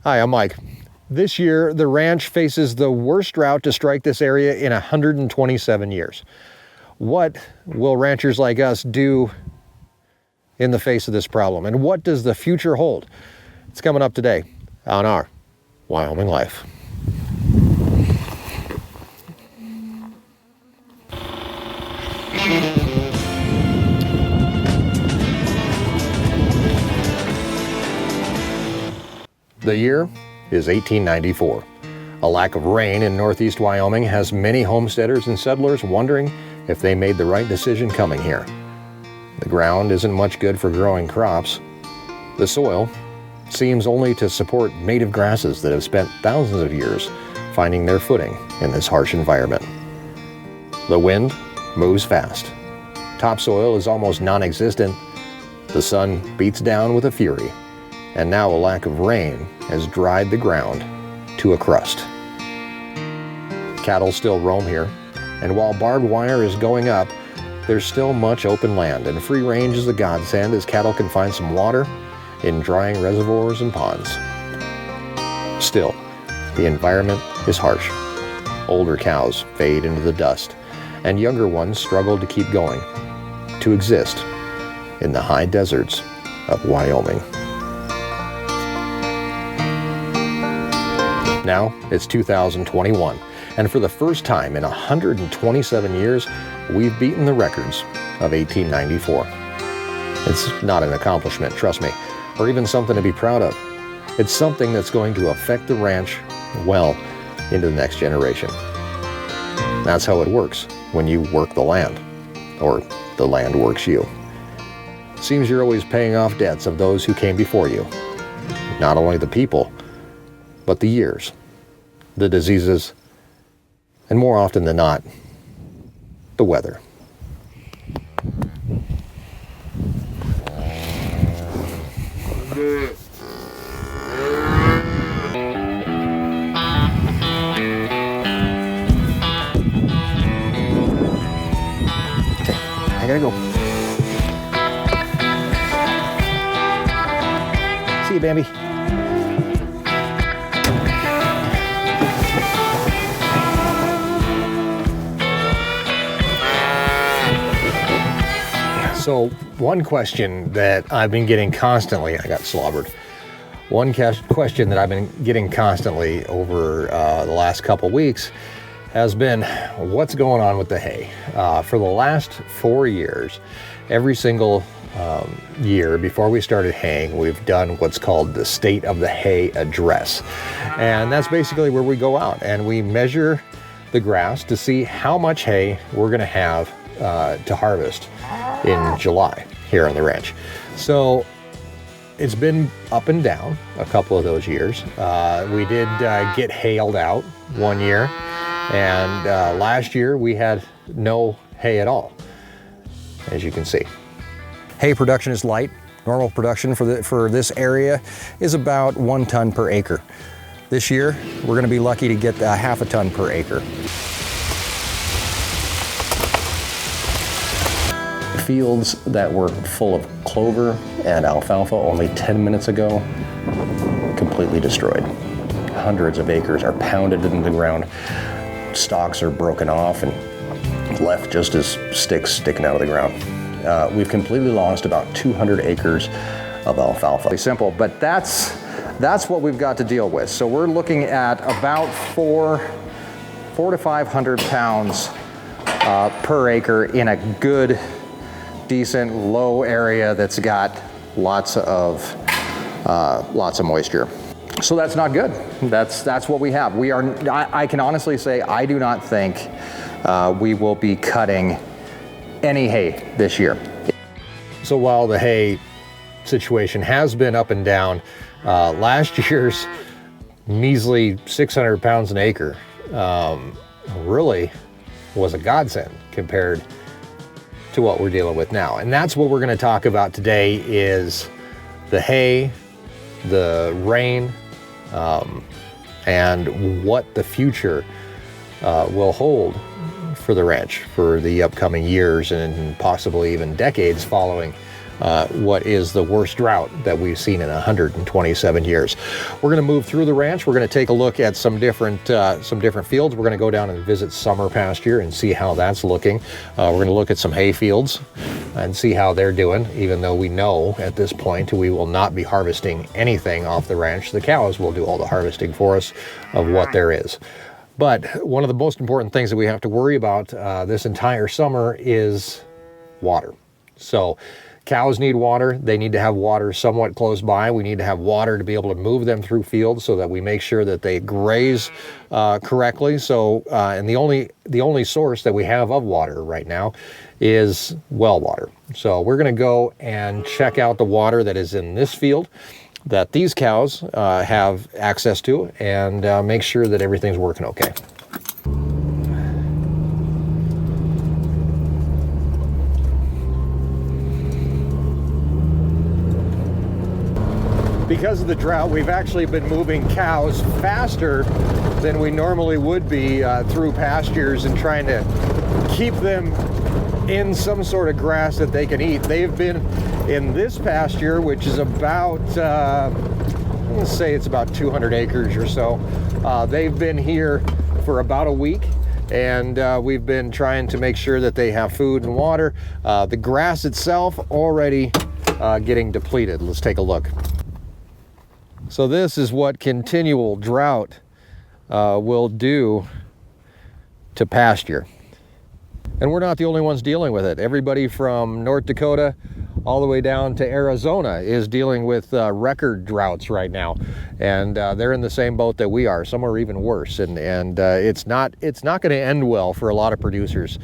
Hi, I'm Mike. This year, the ranch faces the worst drought to strike this area in 127 years. What will ranchers like us do in the face of this problem? And what does the future hold? It's coming up today on Our Wyoming Life. The year is 1894. A lack of rain in northeast Wyoming has many homesteaders and settlers wondering if they made the right decision coming here. The ground isn't much good for growing crops. The soil seems only to support native grasses that have spent thousands of years finding their footing in this harsh environment. The wind moves fast. Topsoil is almost non-existent. The sun beats down with a fury. And now a lack of rain has dried the ground to a crust. Cattle still roam here, and while barbed wire is going up, there's still much open land, and free range is a godsend as cattle can find some water in drying reservoirs and ponds. Still, the environment is harsh. Older cows fade into the dust, and younger ones struggle to keep going, to exist in the high deserts of Wyoming. Now it's 2021, and for the first time in 127 years, we've beaten the records of 1894. It's not an accomplishment, trust me, or even something to be proud of. It's something that's going to affect the ranch well into the next generation. That's how it works when you work the land, or the land works you. Seems you're always paying off debts of those who came before you. Not only the people, but the years, the diseases, and more often than not, the weather. Okay, I gotta go. See you, Bambi. So one question that I've been getting constantly, I got slobbered. One question that I've been getting constantly over the last couple weeks has been, what's going on with the hay? For the last 4 years, every single year before we started haying, we've done what's called the State of the Hay Address. And that's basically where we go out and we measure the grass to see how much hay we're gonna have to harvest in July here on the ranch. So it's been up and down a couple of those years. We did get hailed out one year, and last year we had no hay at all, as you can see. Hay production is light. Normal production for this area is about 1 ton per acre. This year, we're gonna be lucky to get half a ton per acre. Fields that were full of clover and alfalfa only 10 minutes ago, completely destroyed. Hundreds of acres are pounded into the ground. Stalks are broken off and left just as sticks sticking out of the ground. We've completely lost about 200 acres of alfalfa. Simple, but that's what we've got to deal with. So we're looking at about 400 to 500 pounds per acre in a good, decent low area that's got lots of moisture. So that's not good. That's what we have. I can honestly say I do not think we will be cutting any hay this year. So while the hay situation has been up and down, last year's measly 600 pounds an acre really was a godsend compared to what we're dealing with now. And that's what we're going to talk about today is the hay, the rain, and what the future will hold for the ranch for the upcoming years and possibly even decades following what is the worst drought that we've seen in 127 years. We're going to move through the ranch. We're going to take a look at some different fields. We're going to go down and visit summer pasture and see how that's looking. We're going to look at some hay fields and see how they're doing, even though we know at this point we will not be harvesting anything off the ranch. The cows will do all the harvesting for us of what there is. But one of the most important things that we have to worry about this entire summer is water. So cows need water. They need to have water somewhat close by. We need to have water to be able to move them through fields so that we make sure that they graze correctly. So, and the only source that we have of water right now is well water. So we're going to go and check out the water that is in this field that these cows have access to, and make sure that everything's working okay. Because of the drought, we've actually been moving cows faster than we normally would be through pastures and trying to keep them in some sort of grass that they can eat. They've been in this pasture, which is about, I'm gonna say it's about 200 acres or so. They've been here for about a week, and we've been trying to make sure that they have food and water. The grass itself already getting depleted. Let's take a look. So this is what continual drought will do to pasture. And we're not the only ones dealing with it. Everybody from North Dakota all the way down to Arizona is dealing with record droughts right now. And they're in the same boat that we are. Some are even worse. And it's not going to end well for a lot of producers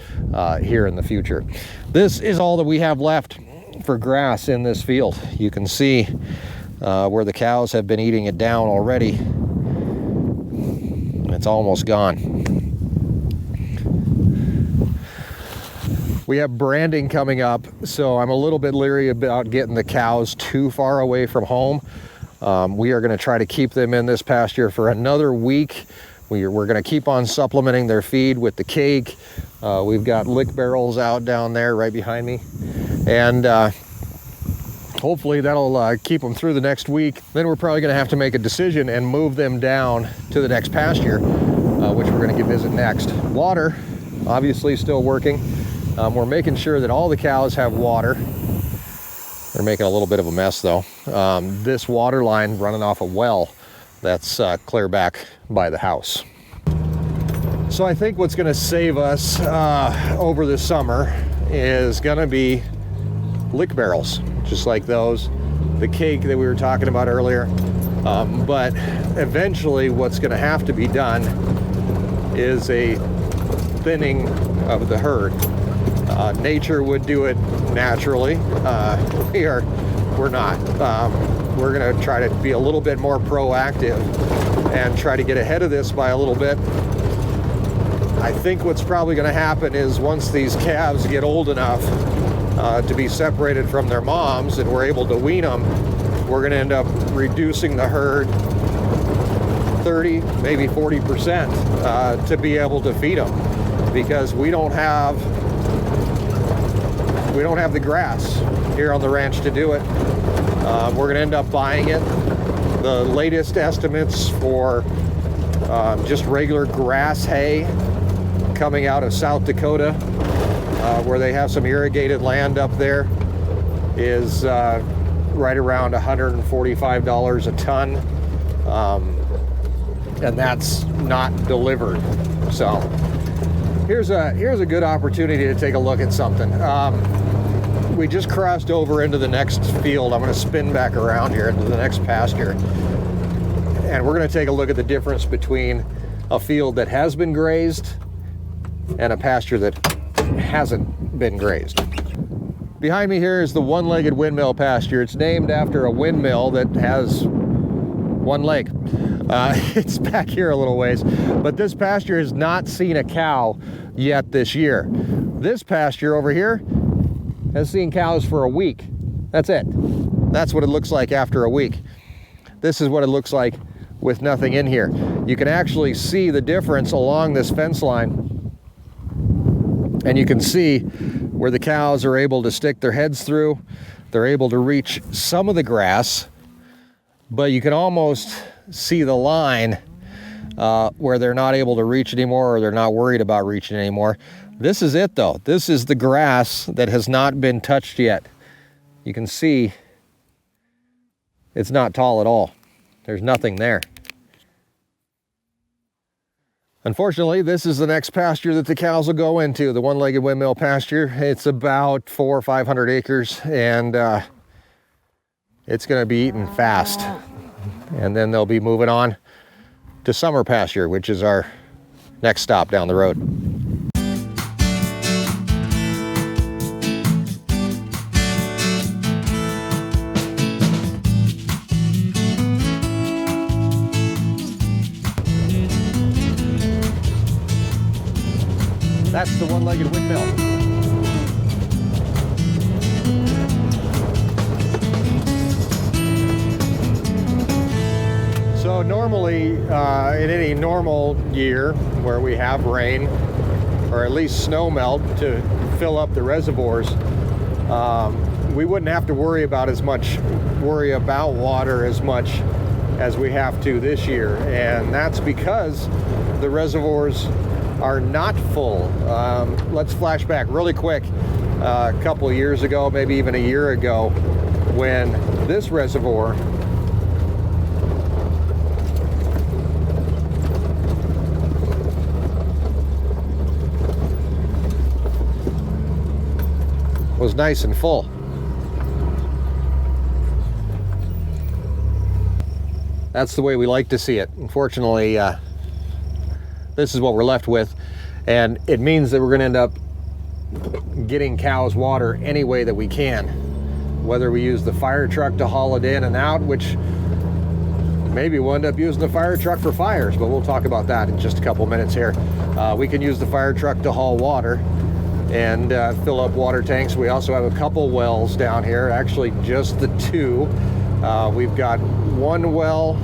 here in the future. This is all that we have left for grass in this field. You can see where the cows have been eating it down already. It's almost gone. We have branding coming up, so I'm a little bit leery about getting the cows too far away from home. We are going to try to keep them in this pasture for another week. We're going to keep on supplementing their feed with the cake. We've got lick barrels out down there right behind me. And hopefully that'll keep them through the next week. Then we're probably going to have to make a decision and move them down to the next pasture, which we're going to visit next. Water, obviously still working. We're making sure that all the cows have water. They're making a little bit of a mess though. This water line running off a well that's clear back by the house. So I think what's going to save us over the summer is going to be lick barrels, just like those, the cake that we were talking about earlier. But eventually what's going to have to be done is a thinning of the herd. Nature would do it naturally. We're not. We're going to try to be a little bit more proactive and try to get ahead of this by a little bit. I think what's probably going to happen is once these calves get old enough to be separated from their moms and we're able to wean them, we're going to end up reducing the herd 30, maybe 40% to be able to feed them, because we don't have the grass here on the ranch to do it. We're going to end up buying it. The latest estimates for just regular grass hay coming out of South Dakota, where they have some irrigated land up there, is right around $145 a ton, and that's not delivered. So here's a good opportunity to take a look at something. We just crossed over into the next field. I'm going to spin back around here into the next pasture, and we're going to take a look at the difference between a field that has been grazed and a pasture that hasn't been grazed. Behind me here is the one-legged windmill pasture. It's named after a windmill that has one leg. It's back here a little ways, but this pasture has not seen a cow yet this year. This pasture over here has seen cows for a week. That's it. That's what it looks like after a week. This is what it looks like with nothing in here. You can actually see the difference along this fence line, and you can see where the cows are able to stick their heads through. They're able to reach some of the grass, but you can almost see the line where they're not able to reach anymore, or they're not worried about reaching anymore. This is it though. This is the grass that has not been touched yet. You can see it's not tall at all. There's nothing there. Unfortunately, this is the next pasture that the cows will go into, the one-legged windmill pasture. It's about 400 or 500 acres, and it's going to be eaten fast. And then they'll be moving on to summer pasture, which is our next stop down the road. That's the one-legged windmill. So normally, in any normal year where we have rain, or at least snow melt to fill up the reservoirs, we wouldn't have to worry about water as much as we have to this year. And that's because the reservoirs are not full. Let's flash back really quick a couple of years ago, maybe even a year ago, when this reservoir was nice and full. That's the way we like to see it. Unfortunately, this is what we're left with, and it means that we're going to end up getting cows water any way that we can, whether we use the fire truck to haul it in and out, which maybe we'll end up using the fire truck for fires, but we'll talk about that in just a couple minutes here. We can use the fire truck to haul water and fill up water tanks. We also have a couple wells down here, actually just the two. We've got one well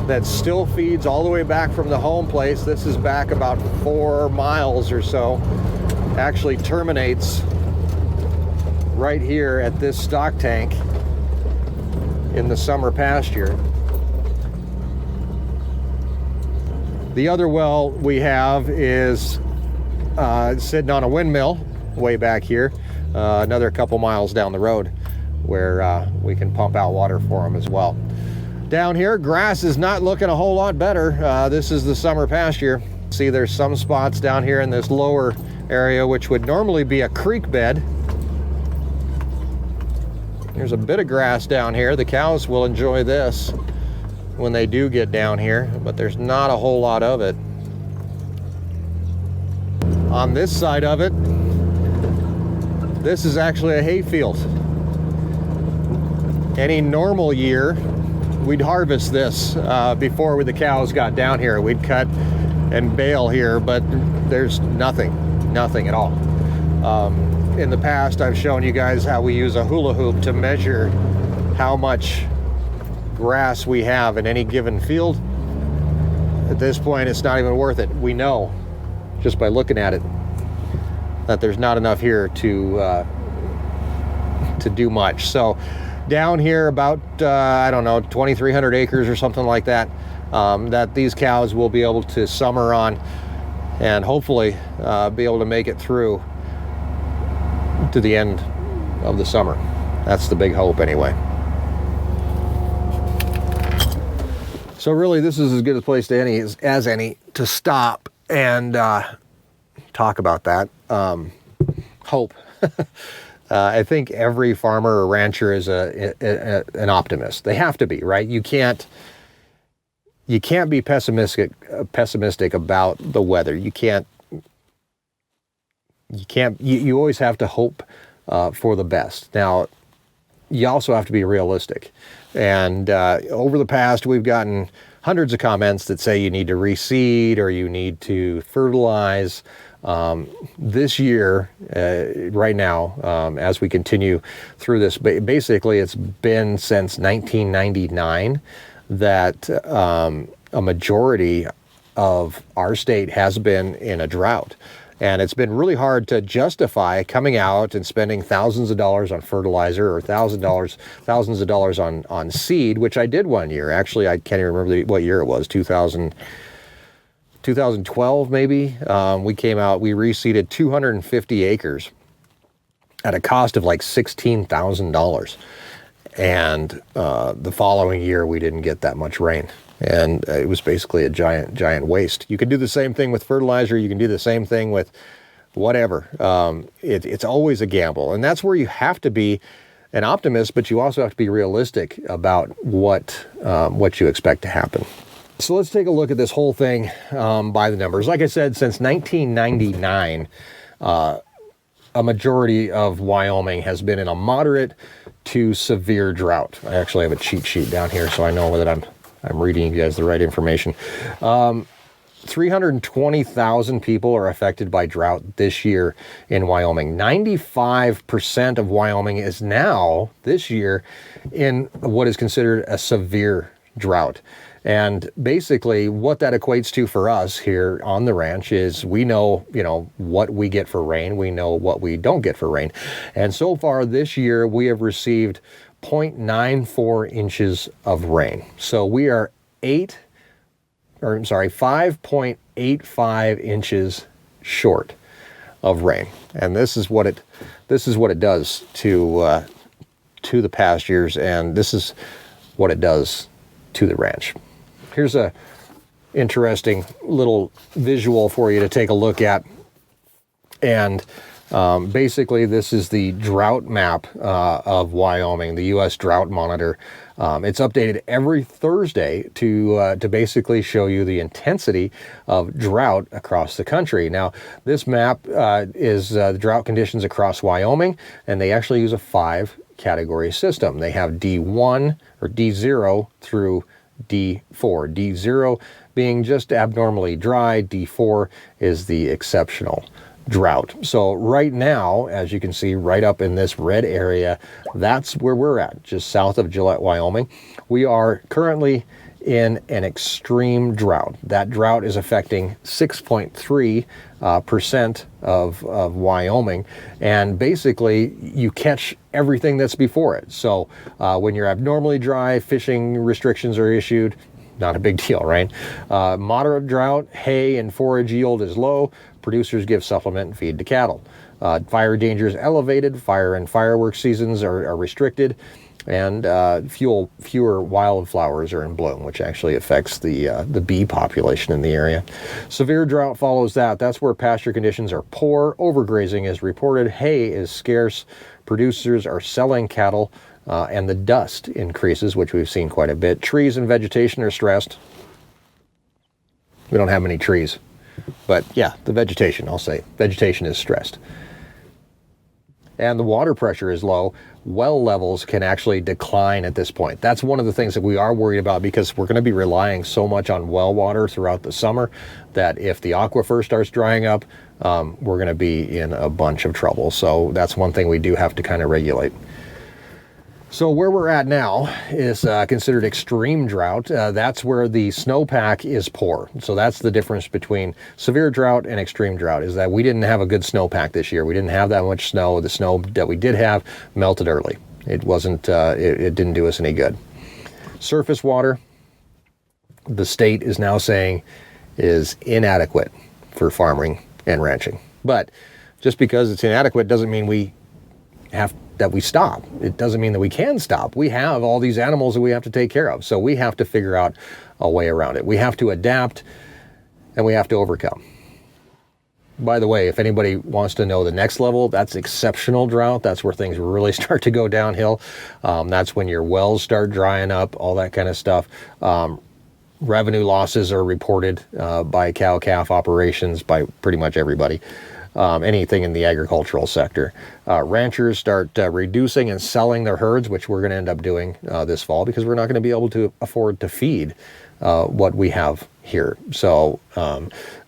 that still feeds all the way back from the home place. This is back about 4 miles or so. Actually terminates right here at this stock tank in the summer pasture. The other well we have is sitting on a windmill way back here, another couple miles down the road, where we can pump out water for them as well. Down here, grass is not looking a whole lot better. This is the summer pasture. See, there's some spots down here in this lower area which would normally be a creek bed. There's a bit of grass down here. The cows will enjoy this when they do get down here, but there's not a whole lot of it. On this side of it, this is actually a hay field. Any normal year, we'd harvest this before the cows got down here. We'd cut and bale here, but there's nothing at all. In the past, I've shown you guys how we use a hula hoop to measure how much grass we have in any given field. At this point, it's not even worth it. We know, just by looking at it, that there's not enough here to do much. So down here about, I don't know, 2,300 acres or something like that, that these cows will be able to summer on, and hopefully be able to make it through to the end of the summer. That's the big hope anyway. So really, this is as good a place as any to stop and talk about that. Hope. I think every farmer or rancher is an optimist. They have to be, right? You can't be pessimistic about the weather. You always have to hope for the best. Now, you also have to be realistic. And over the past, we've gotten hundreds of comments that say you need to reseed or you need to fertilize. This year, right now, as we continue through this, basically it's been since 1999 that a majority of our state has been in a drought. And it's been really hard to justify coming out and spending thousands of dollars on fertilizer or thousands of dollars on seed, which I did one year. Actually, I can't even remember what year it was, 2012 maybe. We came out, we reseeded 250 acres at a cost of like $16,000. And the following year, we didn't get that much rain. And it was basically a giant waste. You can do the same thing with fertilizer. You can do the same thing with whatever. It's always a gamble. And that's where you have to be an optimist, but you also have to be realistic about what you expect to happen. So let's take a look at this whole thing by the numbers. Like I said, since 1999, a majority of Wyoming has been in a moderate to severe drought. I actually have a cheat sheet down here, so I know that I'm reading you guys the right information. 320,000 people are affected by drought this year in Wyoming. 95% of Wyoming is now, this year, in what is considered a severe drought. And basically what that equates to for us here on the ranch is we know, what we get for rain. We know what we don't get for rain. And so far this year, we have received 0.94 inches of rain. So we are 5.85 inches short of rain. And this is what it does to the pastures, and this is what it does to the ranch. Here's a interesting little visual for you to take a look at. And basically, this is the drought map of Wyoming, the U.S. Drought Monitor. It's updated every Thursday to basically show you the intensity of drought across the country. Now, this map is the drought conditions across Wyoming, and they actually use a 5-category system. They have D1 or D0 through D4. D0 being just abnormally dry. D4 is the exceptional drought. So right now, as you can see right up in this red area, that's where we're at, just south of Gillette, Wyoming. We are currently in an extreme drought. That drought is affecting 6.3% of Wyoming. And basically, you catch everything that's before it. So when you're abnormally dry, fishing restrictions are issued. Not a big deal, right? Moderate drought, hay and forage yield is low. Producers give supplement and feed to cattle. Fire danger is elevated. Fire and fireworks seasons are restricted. And fewer wildflowers are in bloom, which actually affects the bee population in the area. Severe drought follows that. That's where pasture conditions are poor. Overgrazing is reported. Hay is scarce. Producers are selling cattle. And the dust increases, which we've seen quite a bit. Trees and vegetation are stressed. We don't have many trees. But yeah, the vegetation, I'll say. Vegetation is stressed. And the water pressure is low. Well levels can actually decline at this point. That's one of the things that we are worried about, because we're going to be relying so much on well water throughout the summer that if the aquifer starts drying up, we're going to be in a bunch of trouble. So that's one thing we do have to kind of regulate. So where we're at now is considered extreme drought. That's where the snowpack is poor. So that's the difference between severe drought and extreme drought, is that we didn't have a good snowpack this year. We didn't have that much snow. The snow that we did have melted early. It wasn't. It didn't do us any good. Surface water, the state is now saying, is inadequate for farming and ranching. But just because it's inadequate doesn't mean we stop. It doesn't mean that we can stop. We have all these animals that we have to take care of. So we have to figure out a way around it. We have to adapt, and we have to overcome. By the way, if anybody wants to know the next level, that's exceptional drought. That's where things really start to go downhill. That's when your wells start drying up, all that kind of stuff. Revenue losses are reported by cow-calf operations, by pretty much everybody. Anything in the agricultural sector. Ranchers start reducing and selling their herds, which we're going to end up doing this fall, because we're not going to be able to afford to feed what we have here. So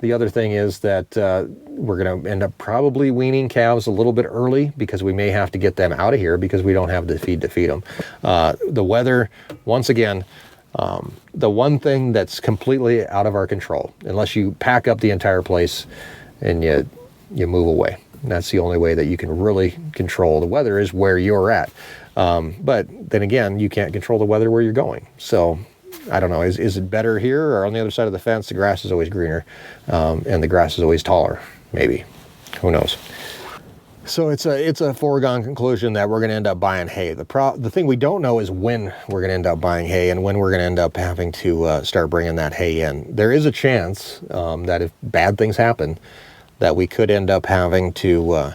the other thing is that we're going to end up probably weaning calves a little bit early, because we may have to get them out of here because we don't have the feed to feed them. The weather, once again, the one thing that's completely out of our control, unless you pack up the entire place and you you move away. And that's the only way that you can really control the weather, is where you're at. But then again, you can't control the weather where you're going. So I don't know, is it better here, or on the other side of the fence, the grass is always greener, and the grass is always taller, maybe. Who knows? So it's a foregone conclusion that we're going to end up buying hay. The thing we don't know is when we're going to end up buying hay, and when we're going to end up having to start bringing that hay in. There is a chance that if bad things happen, that we could end up having to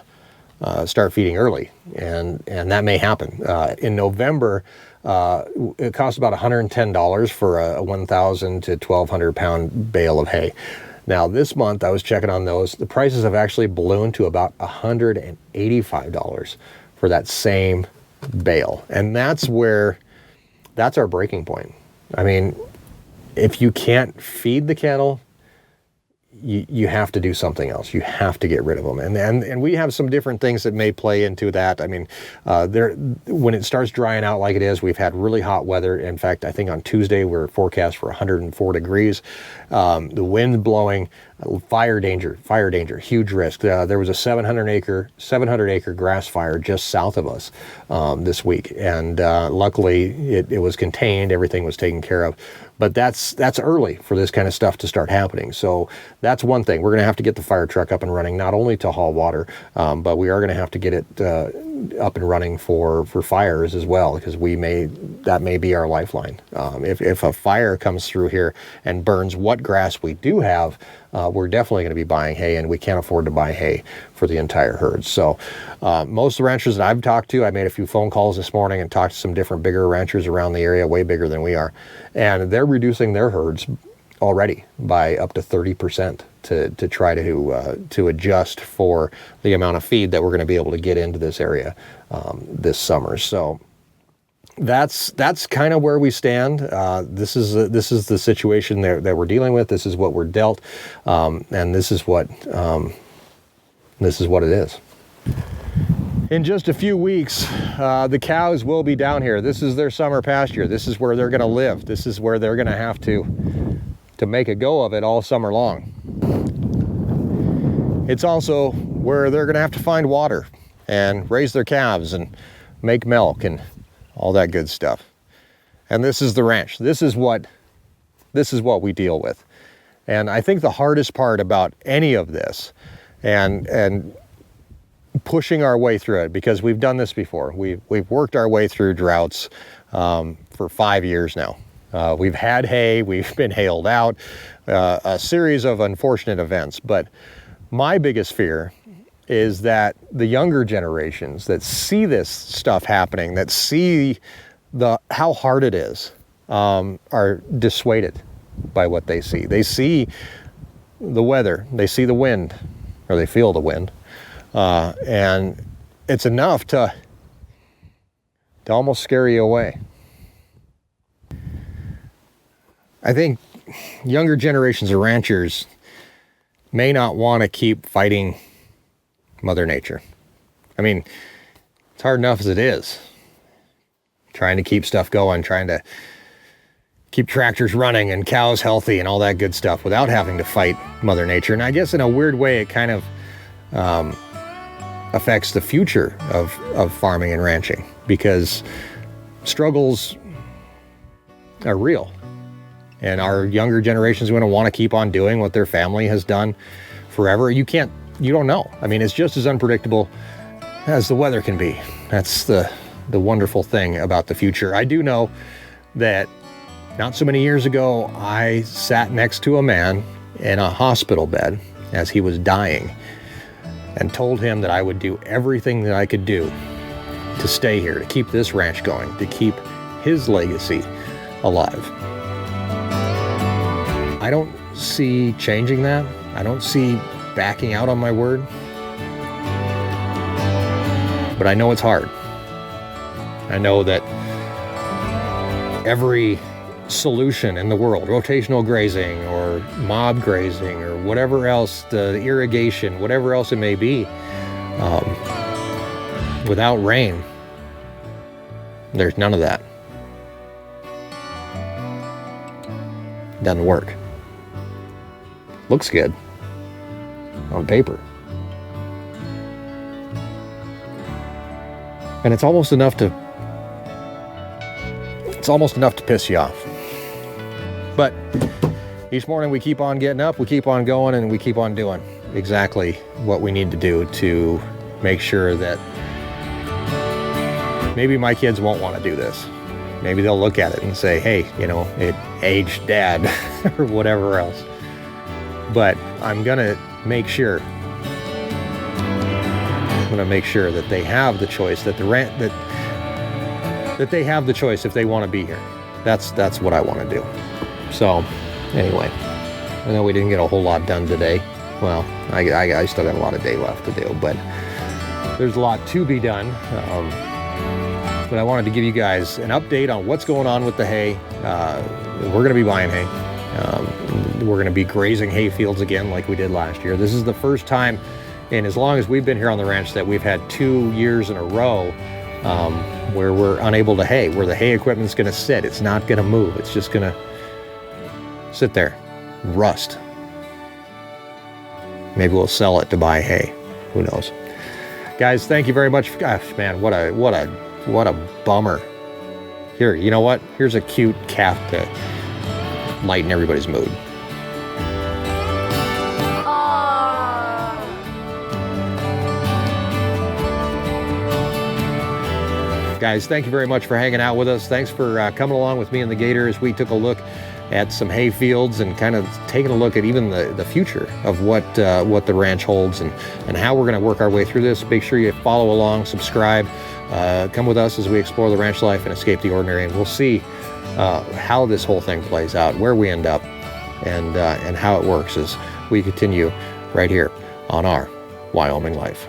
start feeding early, and that may happen. In November, it costs about $110 for a 1,000 to 1,200 pound bale of hay. Now this month I was checking on those. The prices have actually ballooned to about $185 for that same bale. And that's our breaking point. I mean, if you can't feed the cattle, you have to do something else. You have to get rid of them. And we have some different things that may play into that. I mean, when it starts drying out like it is, we've had really hot weather. In fact, I think on Tuesday we're forecast for 104 degrees. The wind blowing, fire danger, huge risk. There was a 700 acre grass fire just south of us this week. And luckily it was contained, everything was taken care of. But that's early for this kind of stuff to start happening. So that's one thing. We're going to have to get the fire truck up and running, not only to haul water, but we are going to have to get it up and running for fires as well, because that may be our lifeline. If a fire comes through here and burns what grass we do have, we're definitely going to be buying hay, and we can't afford to buy hay for the entire herd. So most of the ranchers that I've talked to, I made a few phone calls this morning and talked to some different bigger ranchers around the area, way bigger than we are, and they're reducing their herds already by up to 30% to try to adjust for the amount of feed that we're going to be able to get into this area this summer. So that's kind of where we stand. This is the situation that we're dealing with. This is what we're dealt, and this is what it is. In just a few weeks, the cows will be down here. This is their summer pasture. This is where they're going to live. This is where they're going to have to make a go of it all summer long. It's also where they're going to have to find water and raise their calves and make milk and all that good stuff. And this is the ranch. This is what we deal with. And I think the hardest part about any of this, and pushing our way through it, because we've done this before. We've worked our way through droughts for 5 years now. We've had hay, we've been hailed out, a series of unfortunate events. But my biggest fear is that the younger generations that see this stuff happening, that see how hard it is, are dissuaded by what they see. They see the weather, they see the wind, or they feel the wind, and it's enough to almost scare you away. I think younger generations of ranchers may not want to keep fighting Mother Nature. I mean, it's hard enough as it is. Trying to keep stuff going, trying to keep tractors running and cows healthy and all that good stuff without having to fight Mother Nature. And I guess in a weird way, it kind of affects the future of farming and ranching, because struggles are real. And our younger generations are going to want to keep on doing what their family has done forever. You don't know. I mean, it's just as unpredictable as the weather can be. That's the wonderful thing about the future. I do know that not so many years ago, I sat next to a man in a hospital bed as he was dying and told him that I would do everything that I could do to stay here, to keep this ranch going, to keep his legacy alive. I don't see changing that. I don't see backing out on my word. But I know it's hard. I know that every solution in the world, rotational grazing or mob grazing or whatever else, the irrigation, whatever else it may be, without rain, there's none of that. Doesn't work. Looks good on paper, And it's almost enough to piss you off. But each morning we keep on getting up, we keep on going, and we keep on doing exactly what we need to do to make sure that maybe my kids won't want to do this. Maybe they'll look at it and say, hey, you know, it aged dad or whatever else. But I'm gonna make sure that they have the choice, that they have the choice if they want to be here. That's what I want to do. So anyway, I know we didn't get a whole lot done today. Well, I still got a lot of day left to do, but there's a lot to be done. But I wanted to give you guys an update on what's going on with the hay. We're going to be buying hay. We're going to be grazing hay fields again like we did last year. This is the first time, and as long as we've been here on the ranch, that we've had 2 years in a row where we're unable to hay, where the hay equipment's going to sit. It's not going to move. It's just going to sit there, rust. Maybe we'll sell it to buy hay. Who knows? Guys, thank you very much. Gosh, man, what a bummer. Here, you know what? Here's a cute calf to lighten everybody's mood. Guys, thank you very much for hanging out with us. Thanks for coming along with me and the Gator as we took a look at some hay fields and kind of taking a look at even the future of what the ranch holds and how we're going to work our way through this. Make sure you follow along, subscribe, come with us as we explore the ranch life and escape the ordinary, and we'll see how this whole thing plays out, where we end up, and how it works as we continue right here on Our Wyoming Life.